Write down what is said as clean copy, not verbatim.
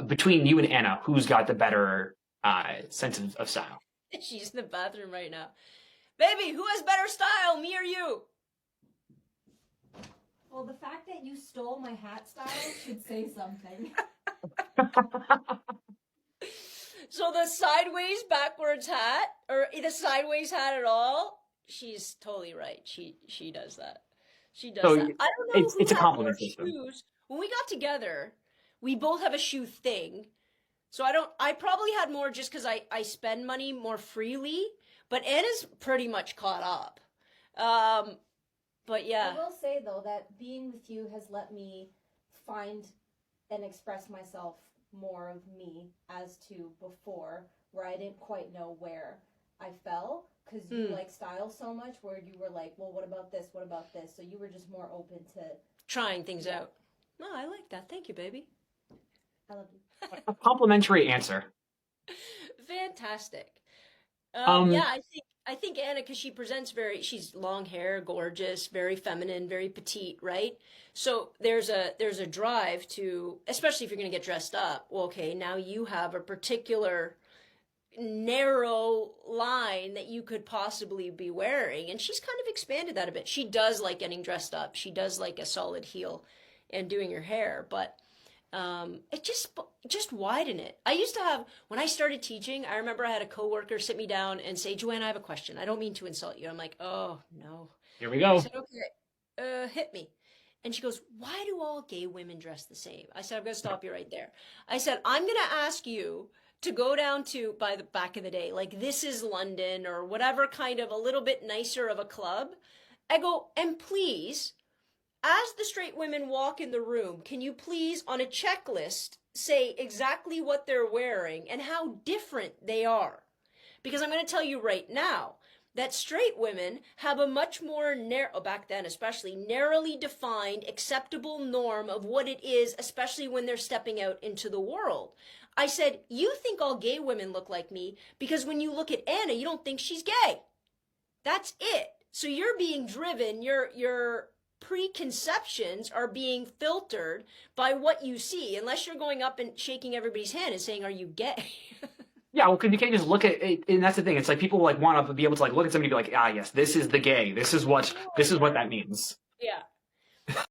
between you and Anna, who's got the better sense of style? She's in the bathroom right now. Baby, who has better style, me or you? Well, the fact that you stole my hat style should say something. So the sideways backwards hat, or the sideways hat at all, she's totally right. She does that. She does So that. I don't know it's who a had more compliment system. shoes. When we got together, we both have a shoe thing. So I probably had more just because I spend money more freely, but Anna's pretty much caught up. But yeah. I will say, though, that being with you has let me find and express myself more of me as to before, where I didn't quite know where I fell, because you like style so much, where you were like, well, what about this? What about this? So you were just more open to trying things out. No, I like that. Thank you, baby. I love you. A complimentary answer. Fantastic. Um, Yeah, I think Anna, because she's long hair, gorgeous, very feminine, very petite, right? So there's a drive to, especially if you're gonna get dressed up. Well, okay, now you have a particular narrow line that you could possibly be wearing, and she's kind of expanded that a bit. She does like getting dressed up. She does like a solid heel and doing her hair, but it just widen it. I used to have, when I started teaching, I remember I had a coworker sit me down and say, Joanne, I have a question. I don't mean to insult you. I'm like, oh no. here we I go. said, okay, hit me. And she goes, why do all gay women dress the same? I said, I'm going to stop you right there. I said, I'm going to ask you to go down to, by the back in the day, like This Is London or whatever kind of a little bit nicer of a club. I go, and please, as the straight women walk in the room, can you please, on a checklist, say exactly what they're wearing and how different they are? Because I'm going to tell you right now that straight women have a much more narrow, back then especially, narrowly defined, acceptable norm of what it is, especially when they're stepping out into the world. I said, you think all gay women look like me because when you look at Anna, you don't think she's gay. That's it. So you're being driven, your preconceptions are being filtered by what you see, unless you're going up and shaking everybody's hand and saying, are you gay? Yeah, well, because you can't just look at it, and that's the thing. It's like people like want to be able to like look at somebody and be like, ah, yes, this is the gay. This is what that means. Yeah.